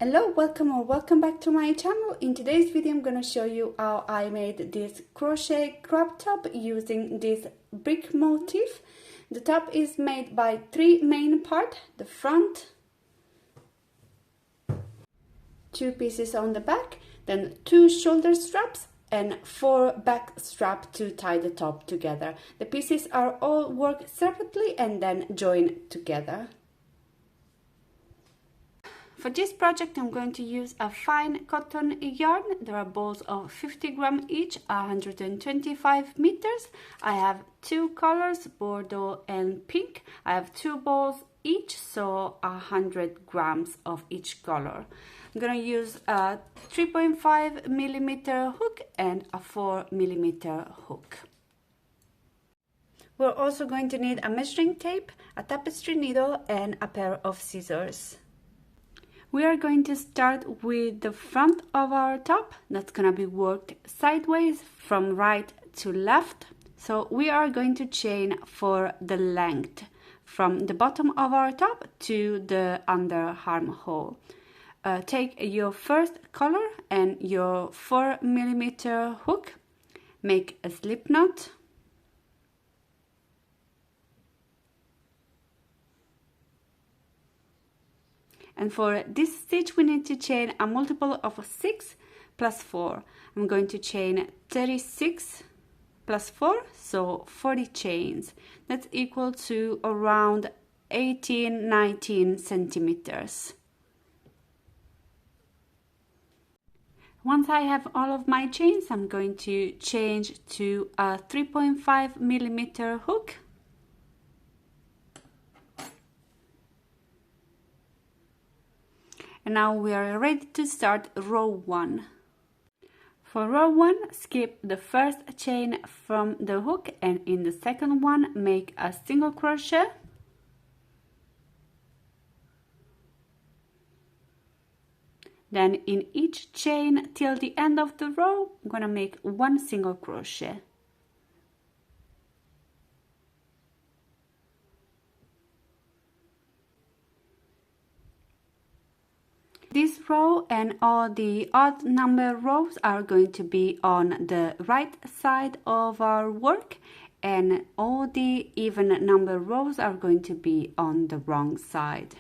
Hello, welcome back to my channel. In today's video I'm gonna show you how I made this crochet crop top using this brick motif. The top is made by three main parts: the front, two pieces on the back, then two shoulder straps and four back straps to tie the top together. The pieces are all worked separately and then joined together. For this project I'm going to use a fine cotton yarn. There are balls of 50 grams each, 125 meters. I have two colors, Bordeaux and pink. I have two balls each, so 100 grams of each color. I'm going to use a 3.5 millimeter hook and a 4 millimeter hook. We're also going to need a measuring tape, a tapestry needle and a pair of scissors. We are going to start with the front of our top. That's gonna be worked sideways from right to left. So we are going to chain for the length from the bottom of our top to the under armhole. Take your first color and your 4 millimeter hook, make a slip knot. And for this stitch we need to chain a multiple of 6 plus 4. I'm going to chain 36 plus 4, so 40 chains. That's equal to around 18-19 centimeters. Once I have all of my chains, I'm going to change to a 3.5 millimeter hook. And now we are ready to start row 1. For row 1, skip the first chain from the hook and in the second one make a single crochet. Then in each chain till the end of the row, I'm gonna make one single crochet. This row and all the odd number rows are going to be on the right side of our work, and all the even number rows are going to be on the wrong side.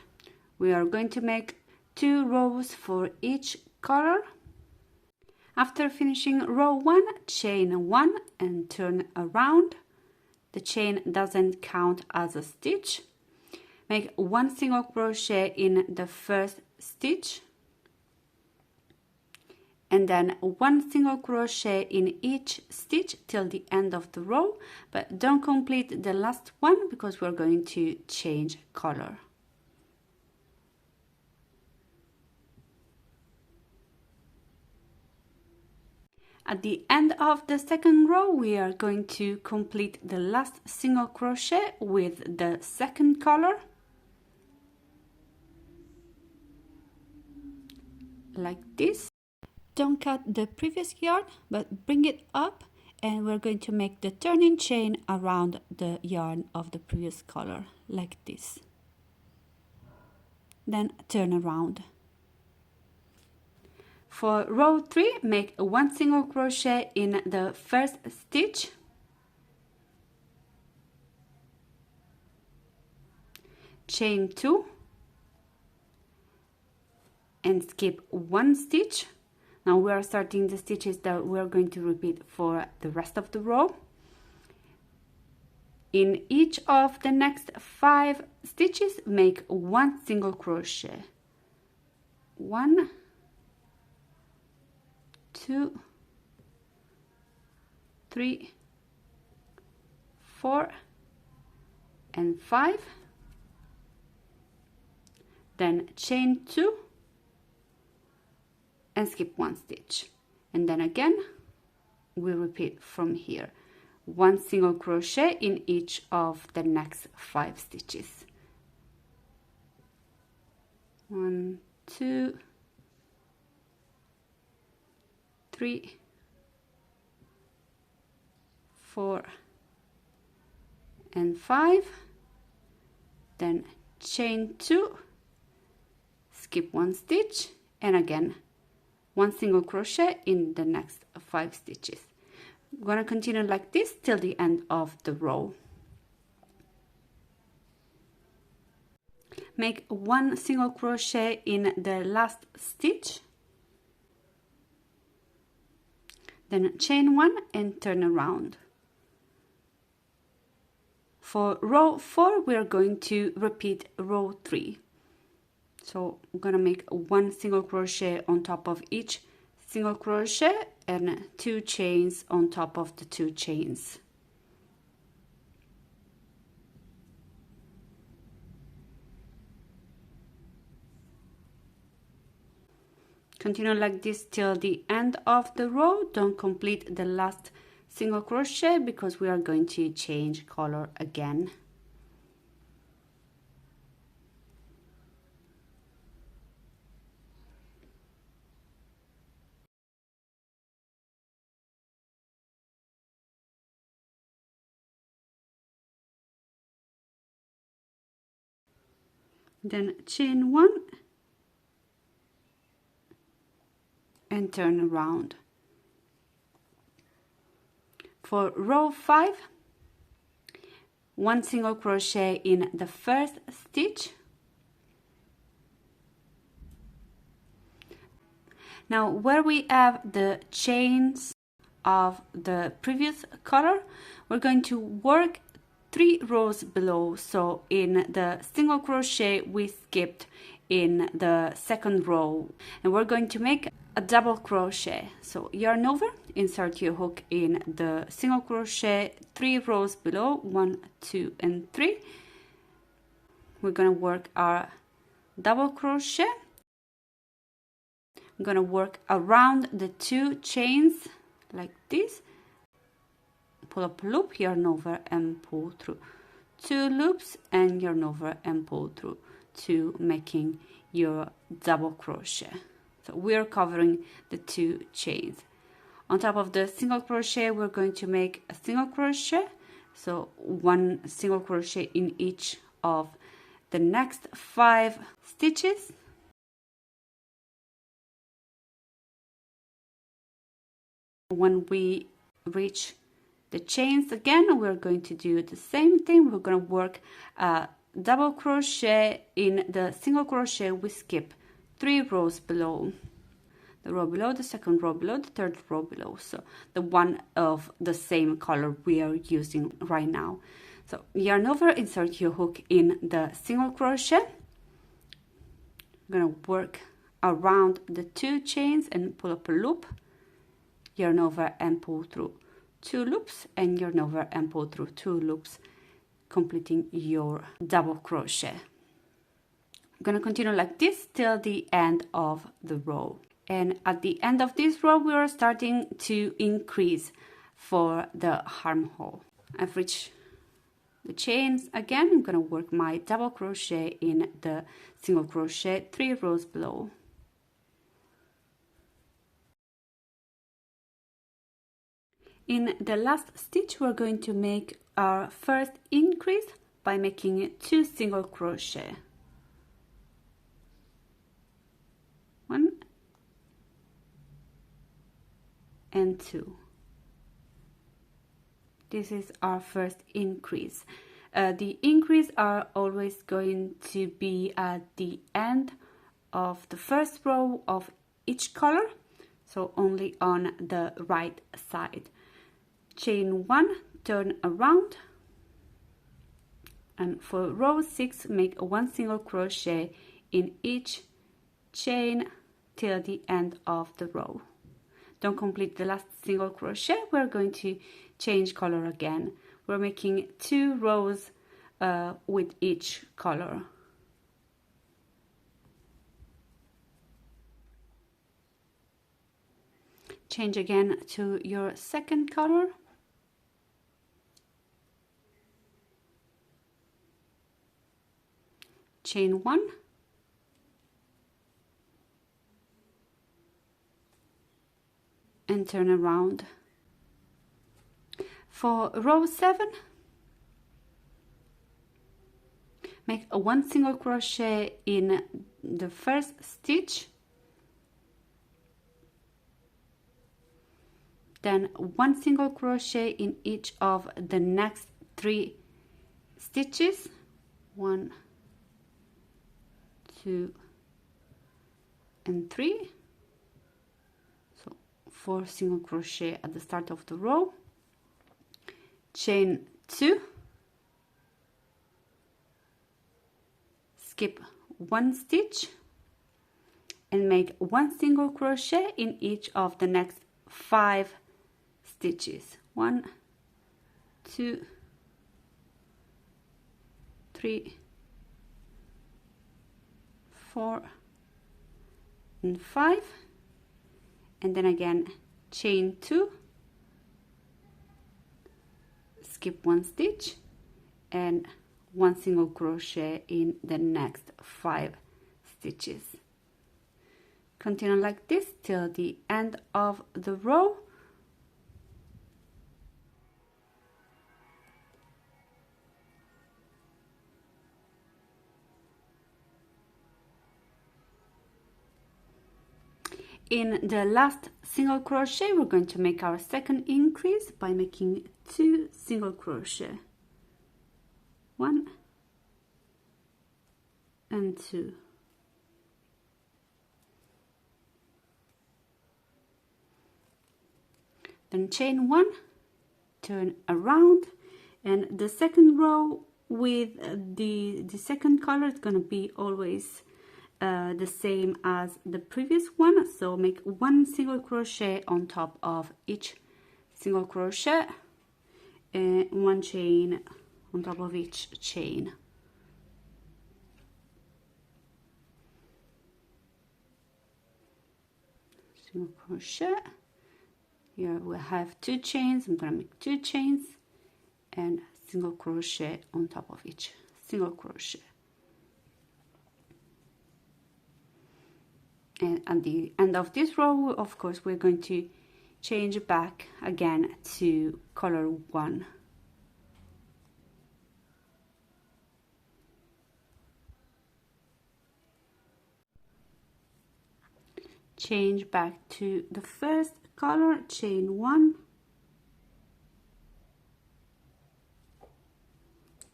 We are going to make 2 rows for each color. After finishing row 1, chain 1 and turn around. The chain doesn't count as a stitch. Make one single crochet in the first stitch and then one single crochet in each stitch till the end of the row, but don't complete the last one because we're going to change color. At the end of the second row, we are going to complete the last single crochet with the second color, like this. Don't cut the previous yarn, but bring it up, and we're going to make the turning chain around the yarn of the previous color, like this. Then turn around. For row 3, make one single crochet in the first stitch. Chain 2 and skip one stitch. Now we are starting the stitches that we're going to repeat for the rest of the row. In each of the next 5 stitches, make one single crochet. 1, 2, 3, 4, and 5. Then chain 2 and skip one stitch, and then again we repeat from here, one single crochet in each of the next 5 stitches. 1, 2, 3, 4, and 5. Then chain 2, skip one stitch and again 1 single crochet in the next 5 stitches. I'm gonna continue like this till the end of the row. Make 1 single crochet in the last stitch, then chain 1 and turn around. For row 4 we are going to repeat row 3. So I'm gonna make 1 single crochet on top of each single crochet and 2 chains on top of the 2 chains. Continue like this till the end of the row. Don't complete the last single crochet because we are going to change color again. Then chain 1 and turn around. For row 5, 1 single crochet in the first stitch. Now where we have the chains of the previous color, we're going to work 3 rows below. So in the single crochet we skipped in the second row, and we're going to make a double crochet. So yarn over, insert your hook in the single crochet 3 rows below, 1, 2 and 3. We're going to work our double crochet. I'm going to work around the 2 chains like this, pull up a loop, yarn over and pull through 2 loops, and yarn over and pull through 2, making your double crochet. So we're covering the 2 chains. On top of the single crochet we're going to make a single crochet, so 1 single crochet in each of the next 5 stitches. When we reach the chains again, we're going to do the same thing. We're going to work a double crochet in the single crochet we skip 3 rows below. The row below, the second row below, the third row below. So the one of the same color we are using right now. So yarn over, insert your hook in the single crochet. I'm going to work around the 2 chains and pull up a loop, yarn over and pull through 2 loops, and yarn over and pull through 2 loops, completing your double crochet. I'm going to continue like this till the end of the row. And at the end of this row we are starting to increase for the armhole. I've reached the chains again. I'm going to work my double crochet in the single crochet 3 rows below. In the last stitch we're going to make our first increase by making 2 single crochet. 1 and 2. This is our first increase. The increase are always going to be at the end of the first row of each color, so only on the right side. Chain 1, turn around, and for row 6 make 1 single crochet in each chain till the end of the row. Don't complete the last single crochet, we're going to change color again. We're making 2 rows with each color. Change again to your second color. Chain 1. And turn around. For row 7, make a 1 single crochet in the first stitch, then 1 single crochet in each of the next 3 stitches. 1, 2 and 3. So 4 single crochet at the start of the row, chain 2, skip 1 stitch and make 1 single crochet in each of the next 5 stitches. 1, 2, 3, 4 and 5, and then again chain 2, skip 1 stitch and 1 single crochet in the next 5 stitches. Continue like this till the end of the row. In the last single crochet, we're going to make our second increase by making 2 single crochet. 1 and 2. Then chain 1, turn around, and the second row with the second color is going to be always the same as the previous one. So make 1 single crochet on top of each single crochet and 1 chain on top of each chain. Single crochet. Here we have 2 chains. I'm going to make 2 chains and single crochet on top of each single crochet. And at the end of this row, of course, we're going to change back again to color 1. Change back to the first color, chain 1,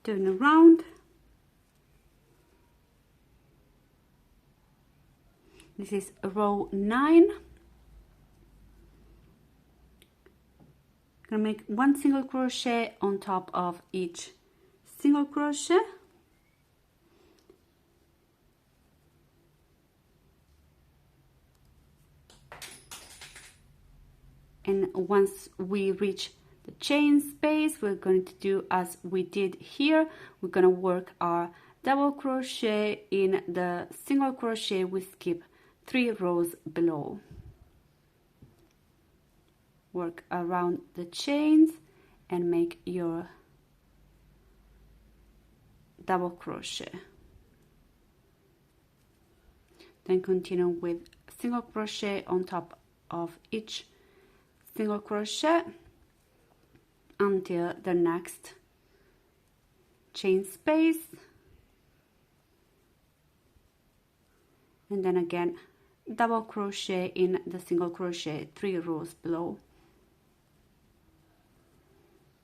turn around, this is row 9, gonna make 1 single crochet on top of each single crochet, and once we reach the chain space, we're going to do as we did here. We're going to work our double crochet in the single crochet we skip 3 rows below. Work around the chains and make your double crochet. Then continue with single crochet on top of each single crochet until the next chain space, and then again double crochet in the single crochet 3 rows below.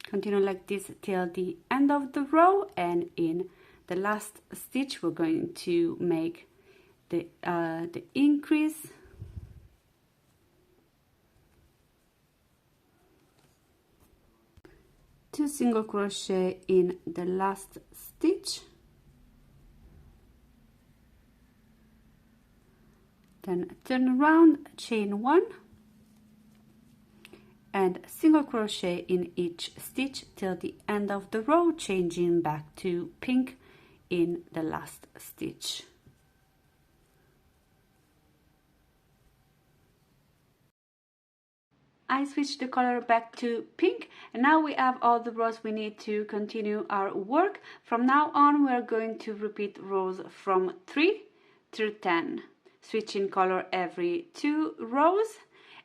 Continue like this till the end of the row, and in the last stitch we're going to make the increase. Two single crochet in the last stitch, then turn around, chain 1 and single crochet in each stitch till the end of the row, changing back to pink in the last stitch. I switched the color back to pink, and now we have all the rows we need to continue our work. From now on, we are going to repeat rows from 3 through 10, switching color every 2 rows,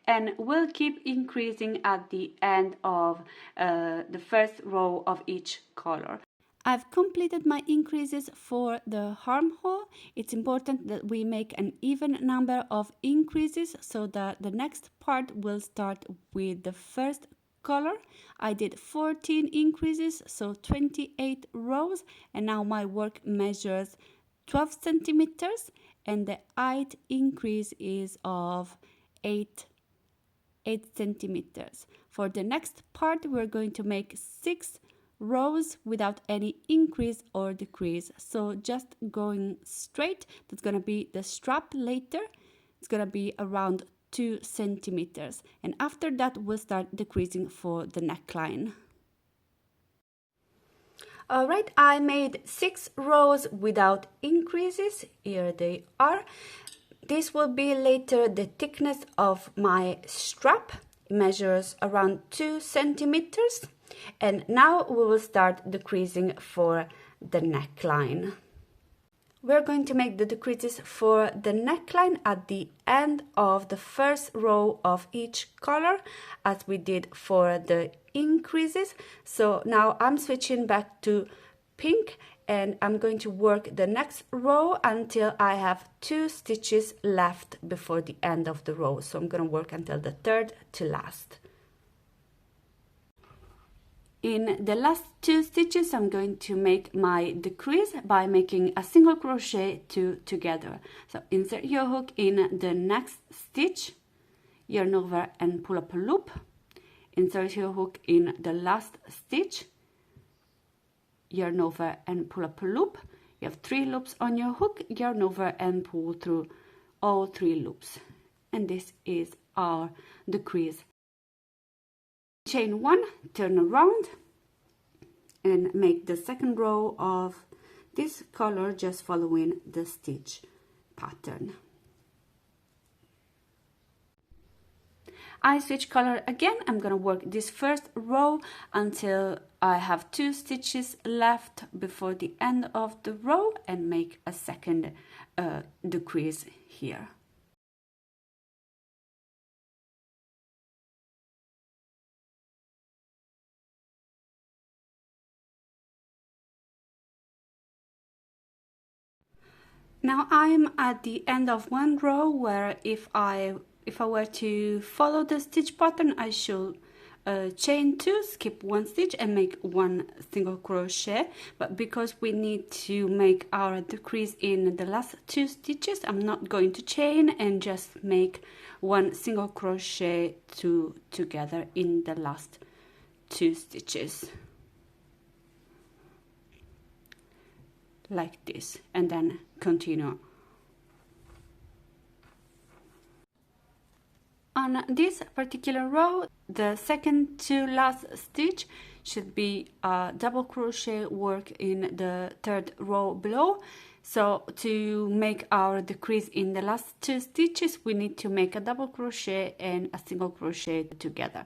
and we'll keep increasing at the end of the first row of each color. I've completed my increases for the armhole. It's important that we make an even number of increases so that the next part will start with the first color. I did 14 increases, so 28 rows, and now my work measures 12 centimeters and the height increase is of 8 centimeters. For the next part, we're going to make 6 rows without any increase or decrease. So just going straight, that's going to be the strap later. It's going to be around 2 centimeters. And after that, we'll start decreasing for the neckline. Alright, I made 6 rows without increases. Here they are. This will be later the thickness of my strap. It measures around 2 centimeters. And now we will start decreasing for the neckline. We're going to make the decreases for the neckline at the end of the first row of each color, as we did for the increases. So now I'm switching back to pink and I'm going to work the next row until I have 2 stitches left before the end of the row. So I'm going to work until the third to last. In the last 2 stitches, I'm going to make my decrease by making a single crochet 2 together. So insert your hook in the next stitch, yarn over and pull up a loop. Insert your hook in the last stitch, yarn over and pull up a loop. You have 3 loops on your hook, yarn over and pull through all 3 loops. And this is our decrease. Chain 1, turn around and make the second row of this color just following the stitch pattern. I switch color again. I'm going to work this first row until I have 2 stitches left before the end of the row and make a second decrease here. Now I'm at the end of one row where if I were to follow the stitch pattern, I should chain 2, skip 1 stitch and make 1 single crochet. But because we need to make our decrease in the last 2 stitches, I'm not going to chain and just make 1 single crochet together in the last 2 stitches. Like this, and then continue. On this particular row, the second to last stitch should be a double crochet work in the third row below. So to make our decrease in the last 2 stitches, we need to make a double crochet and a single crochet together.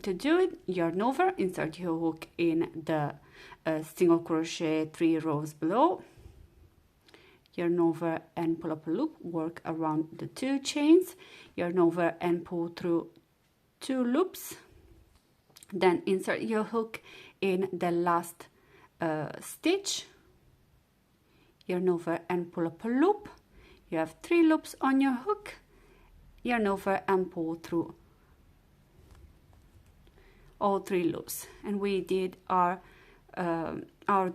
To do it, yarn over, insert your hook in the single crochet 3 rows below, yarn over and pull up a loop, work around the 2 chains, yarn over and pull through 2 loops, then insert your hook in the last stitch, yarn over and pull up a loop. You have 3 loops on your hook, yarn over and pull through all 3 loops, and we did our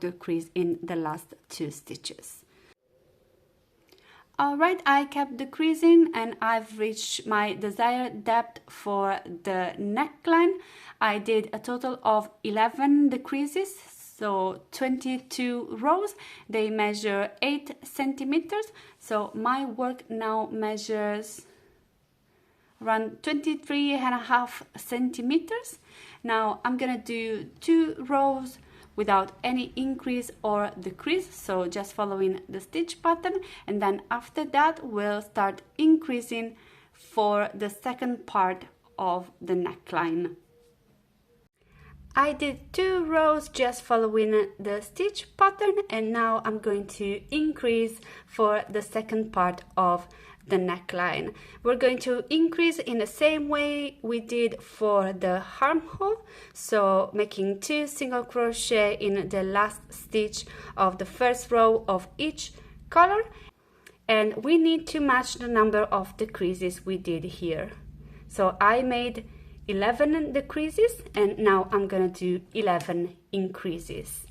decrease in the last 2 stitches. Alright, I kept decreasing and I've reached my desired depth for the neckline. I did a total of 11 decreases, so 22 rows. They measure 8 centimeters, so my work now measures around 23.5 centimeters. Now I'm gonna do 2 rows without any increase or decrease, so just following the stitch pattern, and then after that we'll start increasing for the second part of the neckline. I did 2 rows just following the stitch pattern, and now I'm going to increase for the second part of the neckline. We're going to increase in the same way we did for the armhole, so making 2 single crochet in the last stitch of the first row of each color, and we need to match the number of decreases we did here. So I made 11 decreases, and now I'm gonna do 11 increases.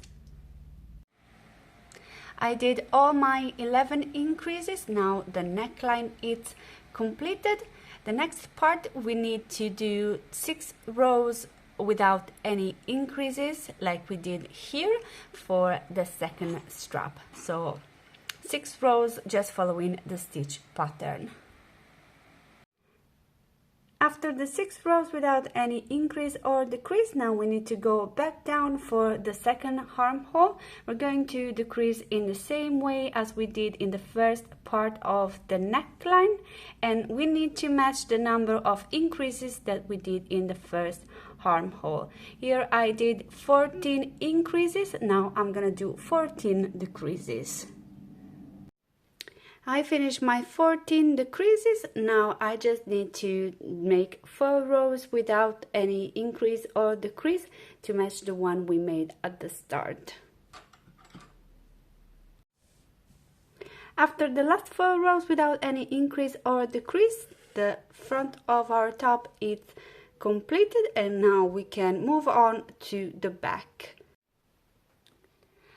I did all my 11 increases. Now the neckline is completed. The next part, we need to do 6 rows without any increases like we did here for the second strap. So 6 rows just following the stitch pattern. After the 6 rows without any increase or decrease, now we need to go back down for the second armhole. We're going to decrease in the same way as we did in the first part of the neckline, and we need to match the number of increases that we did in the first armhole. Here I did 14 increases, now I'm gonna do 14 decreases. I finished my 14 decreases. Now I just need to make 4 rows without any increase or decrease to match the one we made at the start. After the last 4 rows without any increase or decrease, the front of our top is completed, and now we can move on to the back.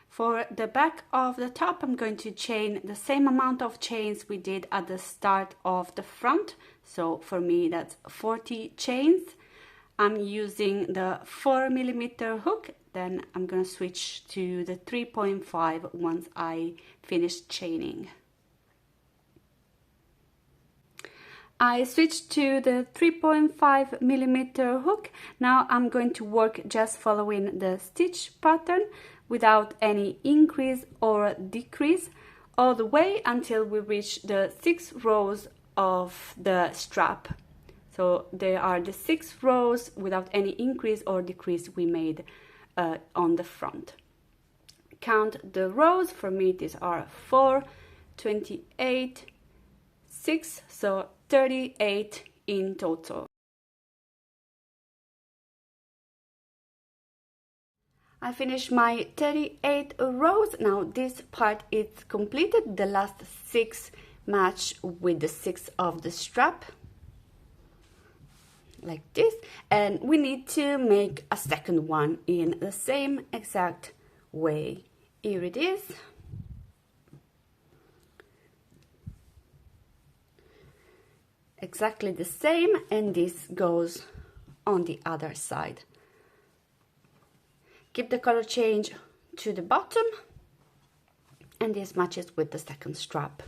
For the back of the top, I'm going to chain the same amount of chains we did at the start of the front. So for me, that's 40 chains. I'm using the 4mm hook, then I'm going to switch to the 3.5 once I finish chaining. I switched to the 3.5mm hook. Now I'm going to work just following the stitch pattern without any increase or decrease all the way until we reach the 6 rows of the strap. So there are the 6 rows without any increase or decrease we made on the front. Count the rows. For me these are 4, 28, 6, so 38 in total. I finished my 38 rows. Now this part is completed. The last 6 match with the 6 of the strap, like this, and we need to make a second one in the same exact way. Here it is. Exactly the same, and this goes on the other side. Keep the color change to the bottom, and this matches with the second strap.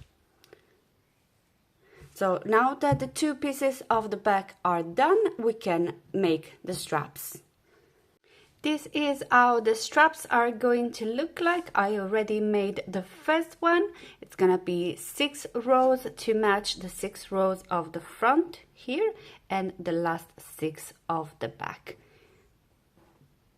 So now that the 2 pieces of the back are done, we can make the straps. This is how the straps are going to look like. I already made the first one. It's gonna be 6 rows to match the 6 rows of the front here and the last 6 of the back,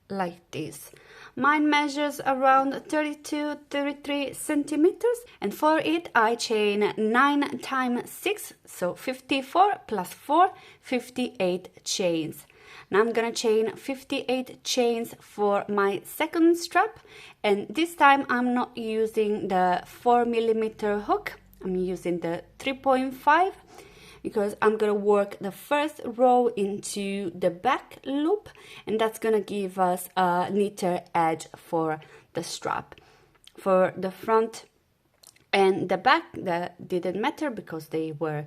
like this. Mine measures around 32-33 centimeters, and for it I chain 9 times 6, so 54 plus 4, 58 chains. Now I'm gonna chain 58 chains for my second strap, and this time I'm not using the 4mm hook, I'm using the 3.5, because I'm gonna work the first row into the back loop, and that's gonna give us a neater edge for the strap. For the front and the back, that didn't matter because they were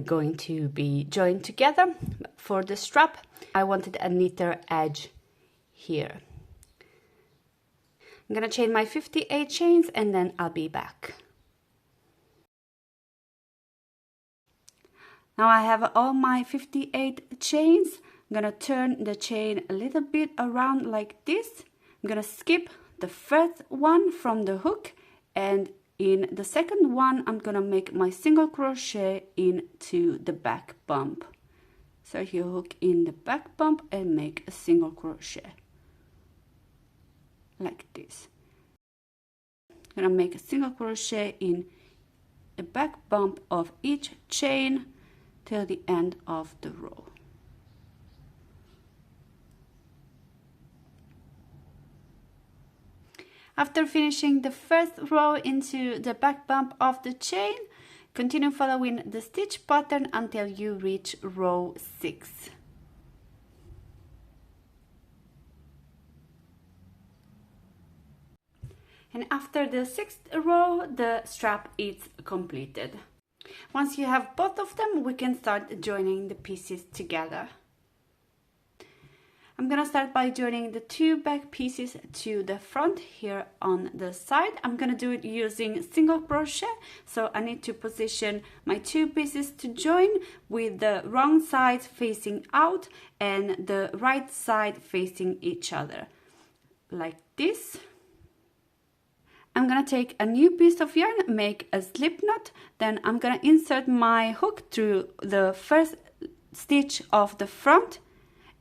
going to be joined together. But for the strap, I wanted a neater edge here. I'm gonna chain my 58 chains and then I'll be back. Now I have all my 58 chains. I'm gonna turn the chain a little bit around like this. I'm gonna skip the first one from the hook, and in the second one I'm gonna make my single crochet into the back bump. So you hook in the back bump and make a single crochet like this. I'm gonna make a single crochet in a back bump of each chain till the end of the row. After finishing the first row into the back bump of the chain, continue following the stitch pattern until you reach row 6. And after the 6th row, the strap is completed. Once you have both of them, we can start joining the pieces together. I'm gonna start by joining the 2 back pieces to the front here on the side. I'm gonna do it using single crochet, so I need to position my 2 pieces to join with the wrong side facing out and the right side facing each other, like this. I'm gonna take a new piece of yarn, make a slip knot, then I'm gonna insert my hook through the first stitch of the front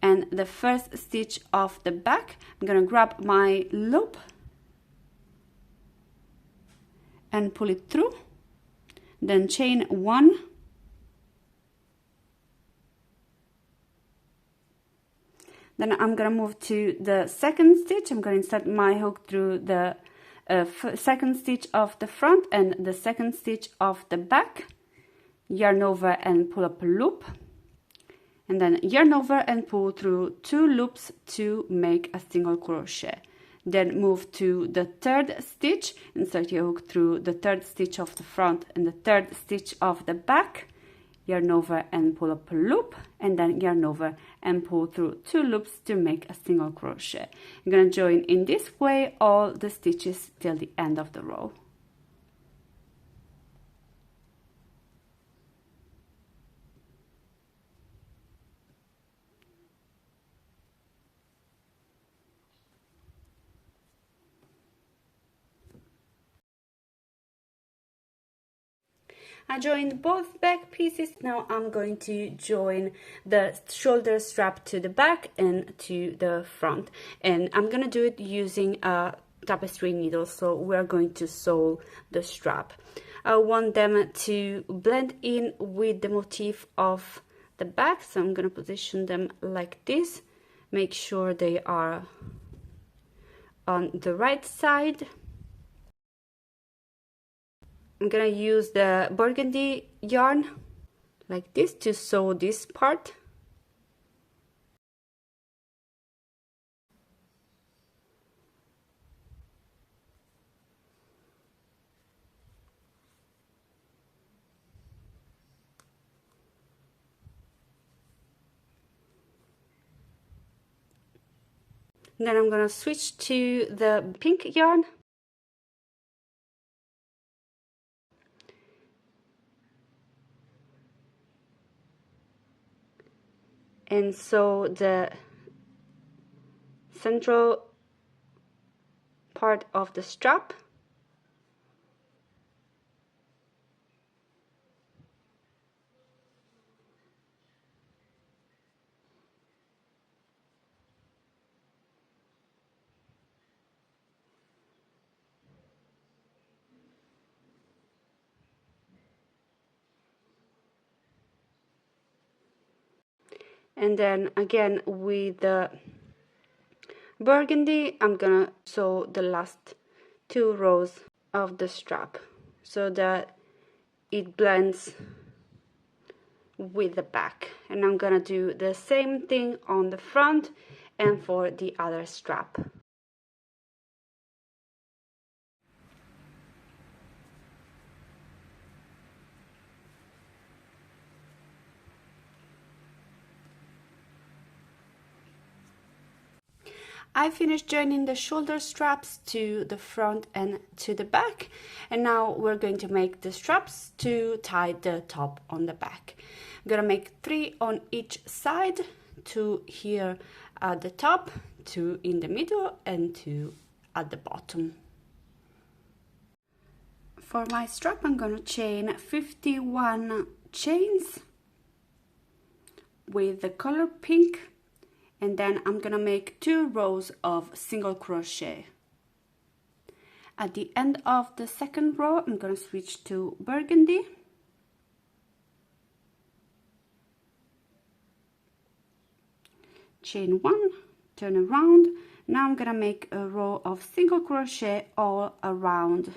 and the first stitch of the back. I'm gonna grab my loop and pull it through, then chain 1, then I'm gonna move to the second stitch. I'm gonna insert my hook through the second stitch of the front and the second stitch of the back, yarn over and pull up a loop, and then yarn over and pull through 2 loops to make a single crochet. Then move to the 3rd stitch, insert your hook through the 3rd stitch of the front and the 3rd stitch of the back, yarn over and pull up a loop, and then yarn over and pull through 2 loops to make a single crochet. I'm going to join in this way all the stitches till the end of the row. I joined both back pieces. Now I'm going to join the shoulder strap to the back and to the front, and I'm gonna do it using a tapestry needle, so we're going to sew the strap. I want them to blend in with the motif of the back, so I'm gonna position them like this. Make sure they are on the right side. I'm gonna use the burgundy yarn like this to sew this part. Then I'm gonna switch to the pink yarn. And sew the central part of the strap. And then again with the burgundy, I'm gonna sew the last 2 rows of the strap so that it blends with the back. And I'm gonna do the same thing on the front and for the other strap. I finished joining the shoulder straps to the front and to the back, and now we're going to make the straps to tie the top on the back. I'm gonna make 3 on each side, 2 here at the top, 2 in the middle, and 2 at the bottom. For my strap, I'm gonna chain 51 chains with the color pink, and then I'm gonna make 2 rows of single crochet. At the end of the second row, I'm going to switch to burgundy. Chain 1, turn around. Now I'm going to make a row of single crochet all around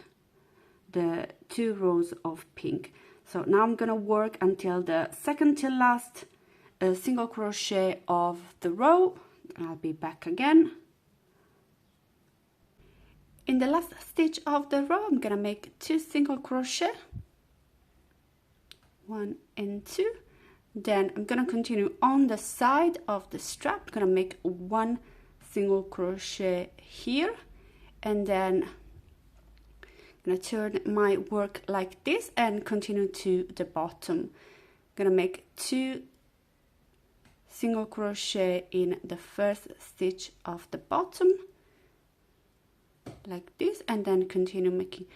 the 2 rows of pink. So now I'm going to work until the second to last single crochet of the row. I'll be back again. In the last stitch of the row, I'm going to make 2 single crochet, 1 and 2. Then I'm going to continue on the side of the strap. I'm going to make 1 single crochet here, and then I'm going to turn my work like this and continue to the bottom. I'm going to make 2 single crochet in the first stitch of the bottom like this, and then continue making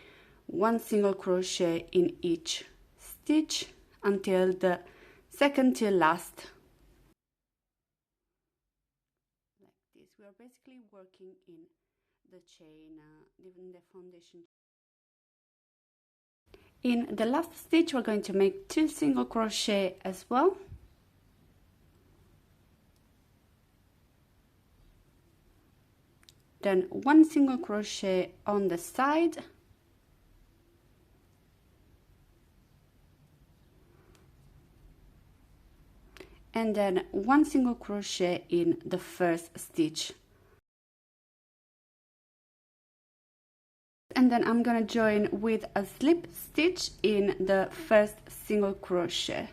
1 single crochet in each stitch until the second to last. Like this, we are basically working in the chain, in the foundation. In the last stitch, we're going to make 2 single crochet as well. Then 1 single crochet on the side. And then 1 single crochet in the first stitch. And then I'm gonna join with a slip stitch in the first single crochet.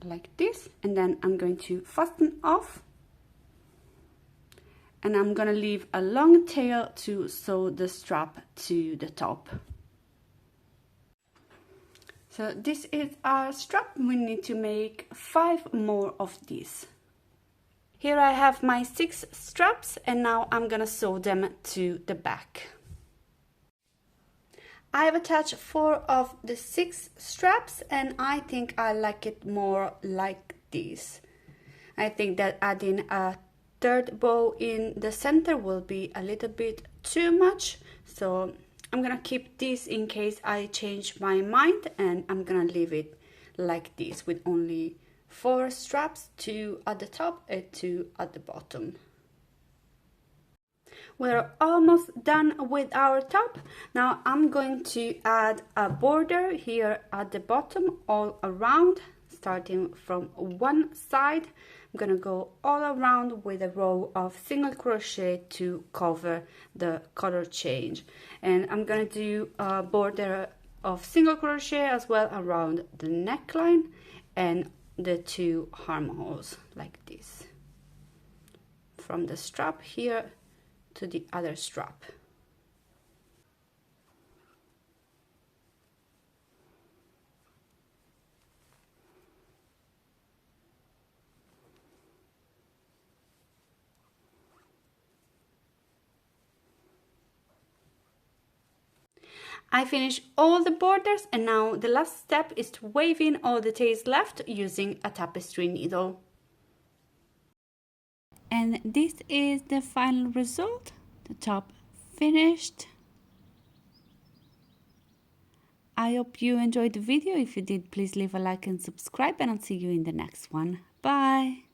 Like this, and then I'm going to fasten off. And I'm gonna leave a long tail to sew the strap to the top. So this is our strap. We need to make 5 more of these. Here I have my 6 straps, and now I'm gonna sew them to the back. I've attached 4 of the 6 straps, and I think I like it more like this. I think that adding a 3rd bow in the center will be a little bit too much, so I'm gonna keep this in case I change my mind, and I'm gonna leave it like this with only 4 straps, 2 at the top and 2 at the bottom. We're almost done with our top. Now I'm going to add a border here at the bottom all around, starting from one side. I'm gonna go all around with a row of single crochet to cover the color change, and I'm gonna do a border of single crochet as well around the neckline and the 2 armholes like this, from the strap here to the other strap. I finished all the borders, and now the last step is to weave in all the tails left using a tapestry needle. And this is the final result, the top finished. I hope you enjoyed the video. If you did, please leave a like and subscribe, and I'll see you in the next one. Bye!